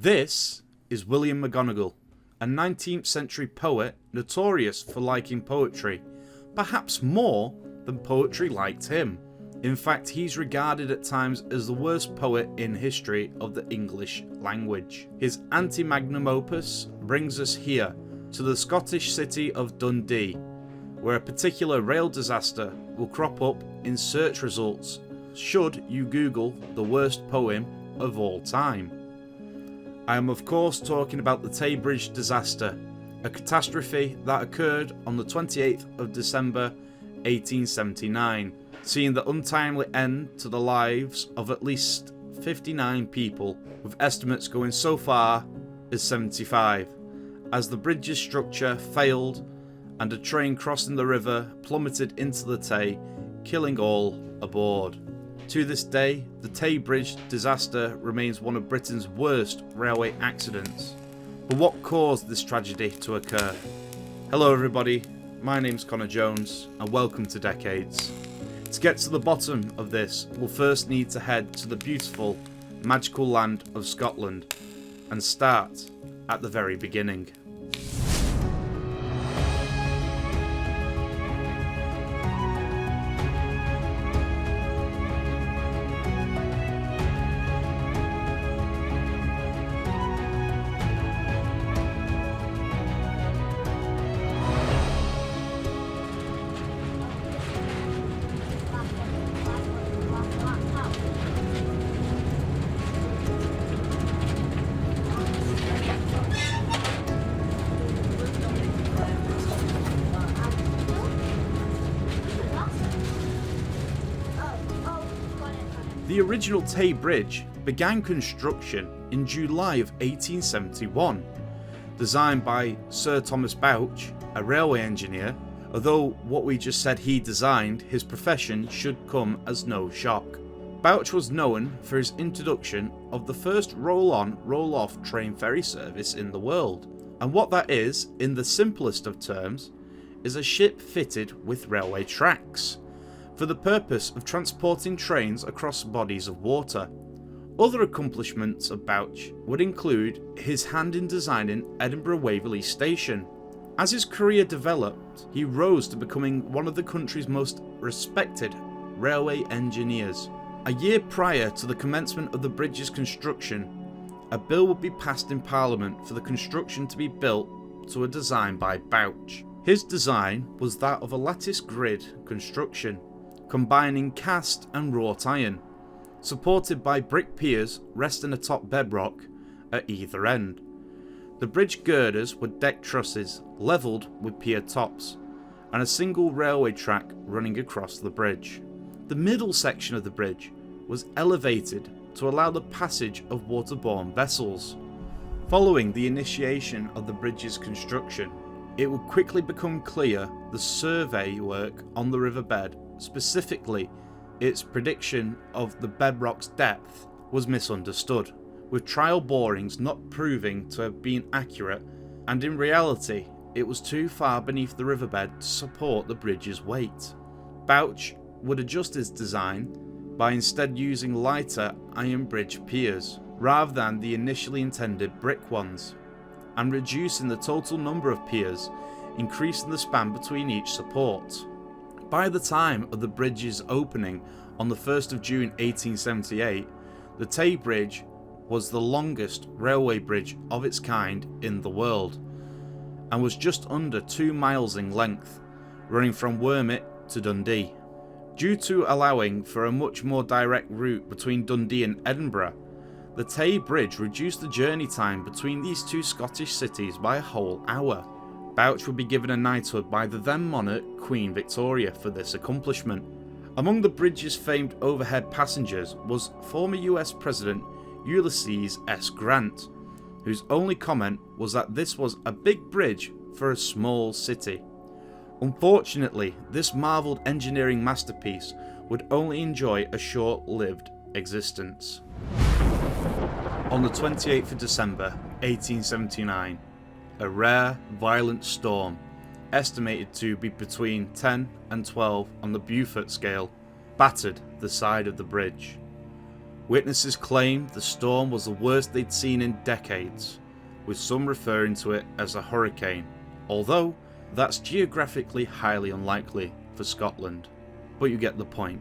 This is William McGonagall, a 19th century poet notorious for liking poetry, perhaps more than poetry liked him. In fact, he's regarded at times as the worst poet in history of the English language. His anti-magnum opus brings us here, to the Scottish city of Dundee, where a particular rail disaster will crop up in search results should you Google the worst poem of all time. I am of course talking about the Tay Bridge disaster, a catastrophe that occurred on the 28th of December 1879, seeing the untimely end to the lives of at least 59 people, with estimates going so far as 75, as the bridge's structure failed and a train crossing the river plummeted into the Tay, killing all aboard. To this day, the Tay Bridge disaster remains one of Britain's worst railway accidents. But what caused this tragedy to occur? Hello everybody, my name's Connor Jones and welcome to Decades. To get to the bottom of this, we'll first need to head to the beautiful, magical land of Scotland and start at the very beginning. The original Tay Bridge began construction in July of 1871, designed by Sir Thomas Bouch, a railway engineer. Although what we just said he designed, his profession should come as no shock. Bouch was known for his introduction of the first roll-on, roll-off train ferry service in the world, and what that is, in the simplest of terms, is a ship fitted with railway tracks, for the purpose of transporting trains across bodies of water. Other accomplishments of Bouch would include his hand in designing Edinburgh Waverley Station. As his career developed, he rose to becoming one of the country's most respected railway engineers. A year prior to the commencement of the bridge's construction, a bill would be passed in Parliament for the construction to be built to a design by Bouch. His design was that of a lattice grid construction, combining cast and wrought iron, supported by brick piers resting atop bedrock at either end. The bridge girders were deck trusses levelled with pier tops, and a single railway track running across the bridge. The middle section of the bridge was elevated to allow the passage of waterborne vessels. Following the initiation of the bridge's construction, it would quickly become clear the survey work on the riverbed, specifically its prediction of the bedrock's depth, was misunderstood, with trial borings not proving to have been accurate, and in reality it was too far beneath the riverbed to support the bridge's weight. Bouch would adjust his design by instead using lighter iron bridge piers rather than the initially intended brick ones, and reducing the total number of piers, increasing the span between each support. By the time of the bridge's opening on the 1st of June 1878, the Tay Bridge was the longest railway bridge of its kind in the world, and was just under 2 miles in length, running from Wormit to Dundee. Due to allowing for a much more direct route between Dundee and Edinburgh, the Tay Bridge reduced the journey time between these two Scottish cities by a whole hour. Bouch would be given a knighthood by the then monarch Queen Victoria for this accomplishment. Among the bridge's famed overhead passengers was former US President Ulysses S. Grant, whose only comment was that this was a big bridge for a small city. Unfortunately, this marvelled engineering masterpiece would only enjoy a short-lived existence. On the 28th of December 1879, a rare, violent storm, estimated to be between 10 and 12 on the Beaufort scale, battered the side of the bridge. Witnesses claimed the storm was the worst they'd seen in decades, with some referring to it as a hurricane, although that's geographically highly unlikely for Scotland. But you get the point.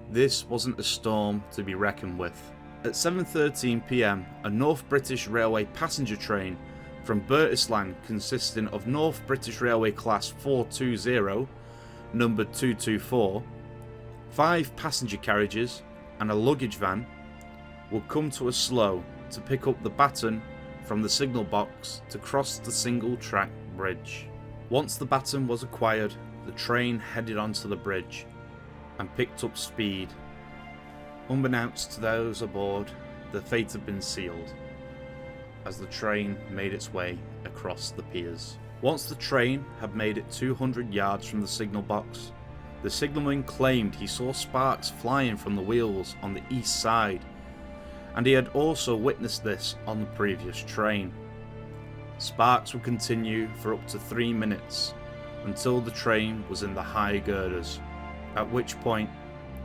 This wasn't a storm to be reckoned with. At 7:13 p.m, a North British Railway passenger train from Bertisland consisting of North British Railway Class 420, numbered 224, 5 passenger carriages and a luggage van would come to a slow to pick up the baton from the signal box to cross the single track bridge. Once the baton was acquired, the train headed onto the bridge and picked up speed. Unbeknownst to those aboard, the fate had been sealed as the train made its way across the piers. Once the train had made it 200 yards from the signal box, the signalman claimed he saw sparks flying from the wheels on the east side, and he had also witnessed this on the previous train. Sparks would continue for up to 3 minutes until the train was in the high girders, at which point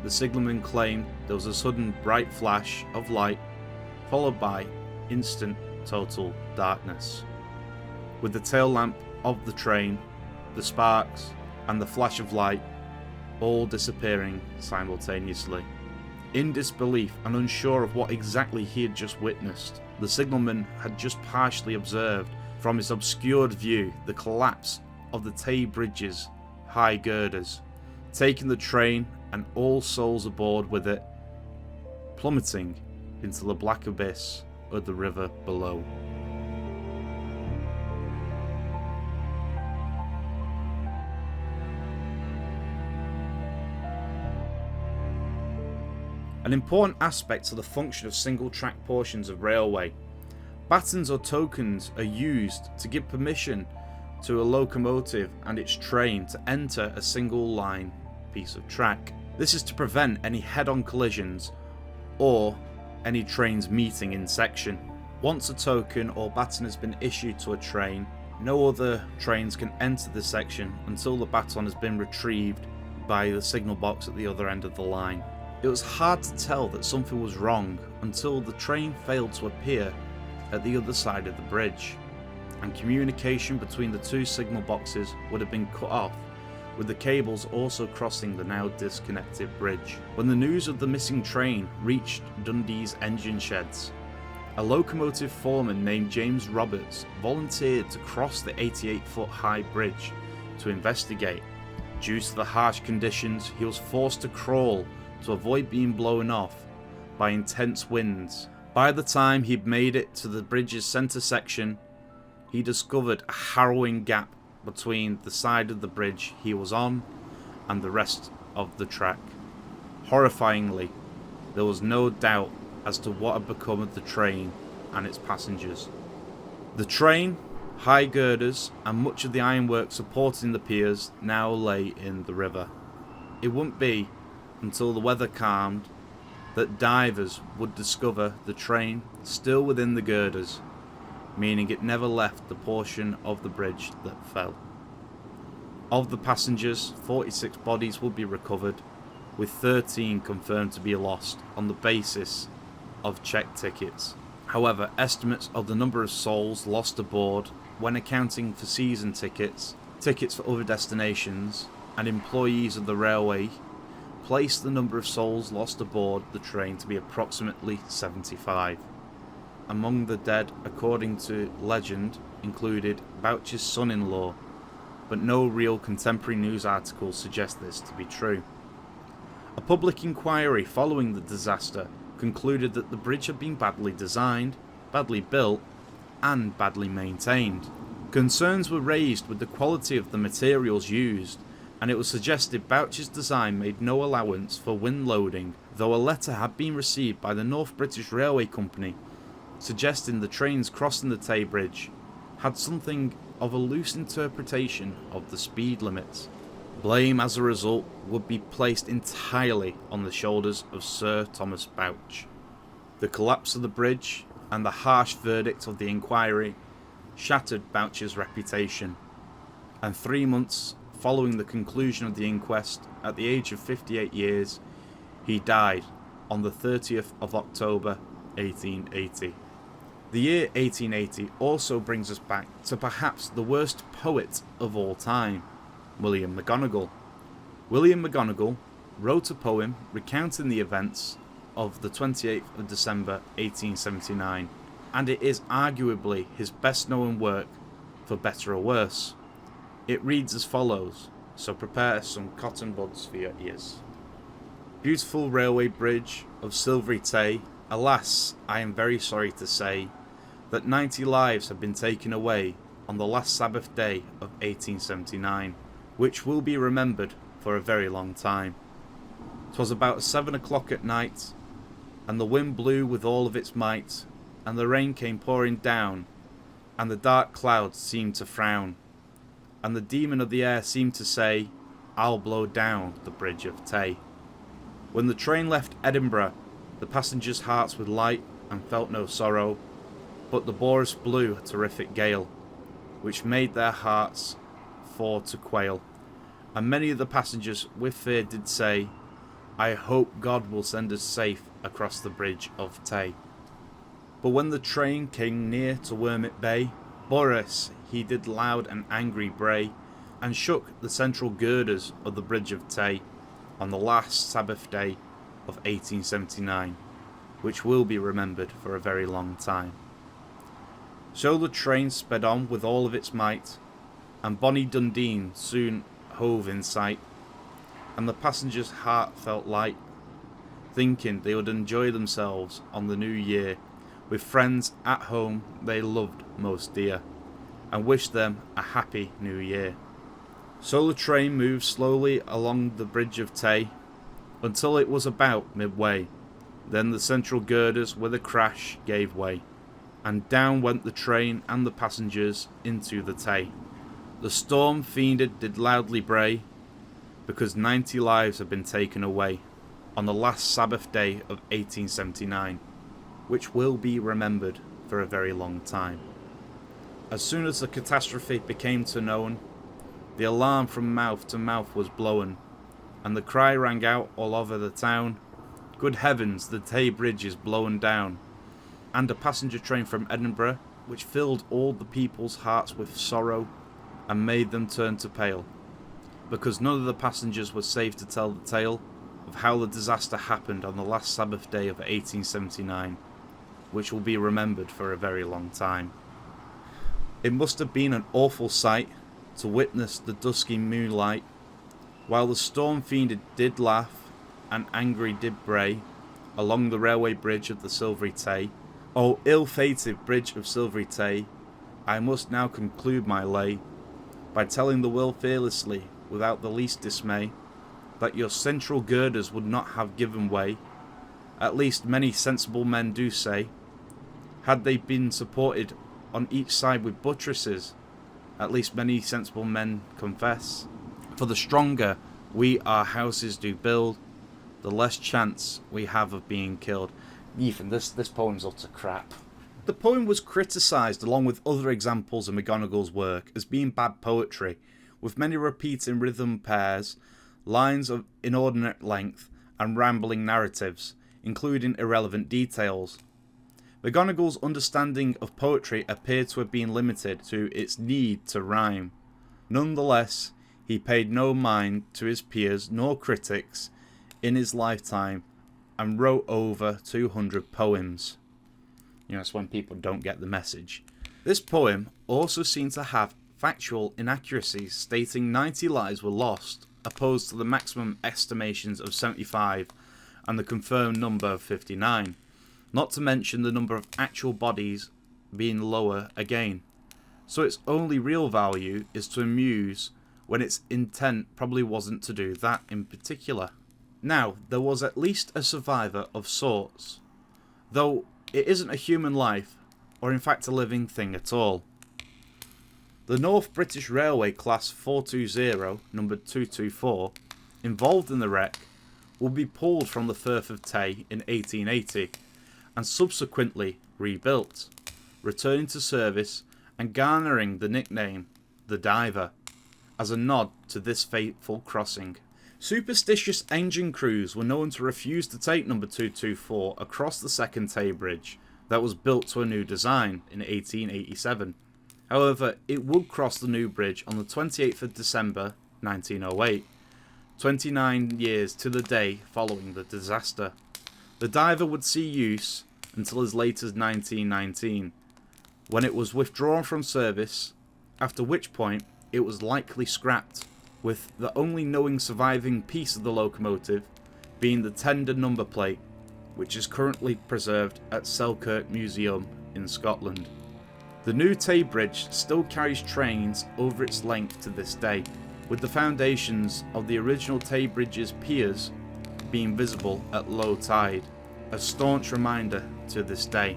the signalman claimed there was a sudden bright flash of light followed by instant total darkness, with the tail lamp of the train, the sparks and the flash of light all disappearing simultaneously. In disbelief and unsure of what exactly he had just witnessed, the signalman had just partially observed from his obscured view the collapse of the Tay Bridge's high girders, taking the train and all souls aboard with it, plummeting into the black abyss of the river below. An important aspect to the function of single-track portions of railway. Batons or tokens are used to give permission to a locomotive and its train to enter a single-line piece of track. This is to prevent any head-on collisions or any trains meeting in section. Once a token or baton has been issued to a train, no other trains can enter the section until the baton has been retrieved by the signal box at the other end of the line. It was hard to tell that something was wrong until the train failed to appear at the other side of the bridge, and communication between the two signal boxes would have been cut off, with the cables also crossing the now disconnected bridge. When the news of the missing train reached Dundee's engine sheds, a locomotive foreman named James Roberts volunteered to cross the 88-foot high bridge to investigate. Due to the harsh conditions, he was forced to crawl to avoid being blown off by intense winds. By the time he'd made it to the bridge's centre section, he discovered a harrowing gap between the side of the bridge he was on and the rest of the track. Horrifyingly, there was no doubt as to what had become of the train and its passengers. The train, high girders and much of the ironwork supporting the piers now lay in the river. It wouldn't be until the weather calmed that divers would discover the train still within the girders, meaning it never left the portion of the bridge that fell. Of the passengers, 46 bodies would be recovered, with 13 confirmed to be lost on the basis of checked tickets. However, estimates of the number of souls lost aboard, when accounting for season tickets, tickets for other destinations, and employees of the railway, placed the number of souls lost aboard the train to be approximately 75. Among the dead, according to legend, included Boucher's son-in-law, but no real contemporary news articles suggest this to be true. A public inquiry following the disaster concluded that the bridge had been badly designed, badly built, and badly maintained. Concerns were raised with the quality of the materials used, and it was suggested Boucher's design made no allowance for wind loading, though a letter had been received by the North British Railway Company suggesting the trains crossing the Tay Bridge had something of a loose interpretation of the speed limits. Blame as a result would be placed entirely on the shoulders of Sir Thomas Bouch. The collapse of the bridge and the harsh verdict of the inquiry shattered Boucher's reputation, and 3 months following the conclusion of the inquest, at the age of 58 years, he died on the 30th of October 1880. The year 1880 also brings us back to perhaps the worst poet of all time, William McGonagall. William McGonagall wrote a poem recounting the events of the 28th of December 1879, and it is arguably his best known work, for better or worse. It reads as follows, so prepare some cotton buds for your ears. Beautiful railway bridge of silvery Tay, alas, I am very sorry to say that 90 lives have been taken away on the last Sabbath day of 1879, which will be remembered for a very long time. 'Twas about 7 o'clock at night, and the wind blew with all of its might, and the rain came pouring down, and the dark clouds seemed to frown, and the demon of the air seemed to say, I'll blow down the bridge of Tay. When the train left Edinburgh, the passengers' hearts were light and felt no sorrow, but the Boris blew a terrific gale, which made their hearts for to quail, and many of the passengers with fear did say, I hope God will send us safe across the bridge of Tay. But when the train came near to Wormit Bay, Boris he did loud and angry bray, and shook the central girders of the bridge of Tay on the last Sabbath day of 1879, which will be remembered for a very long time. So the train sped on with all of its might, and bonny Dundee soon hove in sight, and the passengers' heart felt light, thinking they would enjoy themselves on the new year with friends at home they loved most dear, and wished them a happy new year. So the train moved slowly along the bridge of Tay until it was about midway. Then the central girders with a crash gave way, and down went the train and the passengers into the Tay. The storm fiended did loudly bray, because 90 lives had been taken away on the last Sabbath day of 1879, which will be remembered for a very long time. As soon as the catastrophe became to known, the alarm from mouth to mouth was blown, and the cry rang out all over the town, good heavens, the Tay Bridge is blown down. And a passenger train from Edinburgh, which filled all the people's hearts with sorrow, and made them turn to pale, because none of the passengers were safe to tell the tale of how the disaster happened on the last Sabbath day of 1879, which will be remembered for a very long time. It must have been an awful sight to witness the dusky moonlight, while the storm fiend did laugh and angry did bray along the railway bridge of the silvery Tay. O ill-fated bridge of silvery Tay, I must now conclude my lay by telling the world fearlessly, without the least dismay, that your central girders would not have given way, at least many sensible men do say, had they been supported on each side with buttresses, at least many sensible men confess. For the stronger we our houses do build, the less chance we have of being killed. Ethan, this poem's utter crap. The poem was criticised along with other examples of McGonagall's work as being bad poetry, with many repeating rhythm pairs, lines of inordinate length, and rambling narratives, including irrelevant details. McGonagall's understanding of poetry appeared to have been limited to its need to rhyme. Nonetheless, he paid no mind to his peers nor critics in his lifetime and wrote over 200 poems. That's when people don't get the message. This poem also seemed to have factual inaccuracies stating 90 lives were lost, opposed to the maximum estimations of 75 and the confirmed number of 59, not to mention the number of actual bodies being lower again. So its only real value is to amuse, when its intent probably wasn't to do that in particular. Now, there was at least a survivor of sorts, though it isn't a human life, or in fact a living thing at all. The North British Railway Class 420, numbered 224, involved in the wreck, will be pulled from the Firth of Tay in 1880, and subsequently rebuilt, returning to service and garnering the nickname the Diver, as a nod to this fateful crossing. Superstitious engine crews were known to refuse to take number 224 across the second Tay Bridge that was built to a new design in 1887. However, it would cross the new bridge on the 28th of December 1908, 29 years to the day following the disaster. The diver would see use until as late as 1919, when it was withdrawn from service, after which point it was likely scrapped, with the only knowing surviving piece of the locomotive being the tender number plate, which is currently preserved at Selkirk Museum in Scotland. The new Tay Bridge still carries trains over its length to this day, with the foundations of the original Tay Bridge's piers being visible at low tide, a staunch reminder to this day.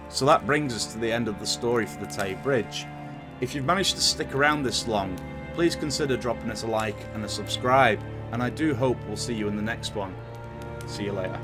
So that brings us to the end of the story for the Tay Bridge. If you've managed to stick around this long, please consider dropping us a like and a subscribe, and I do hope we'll see you in the next one. See you later.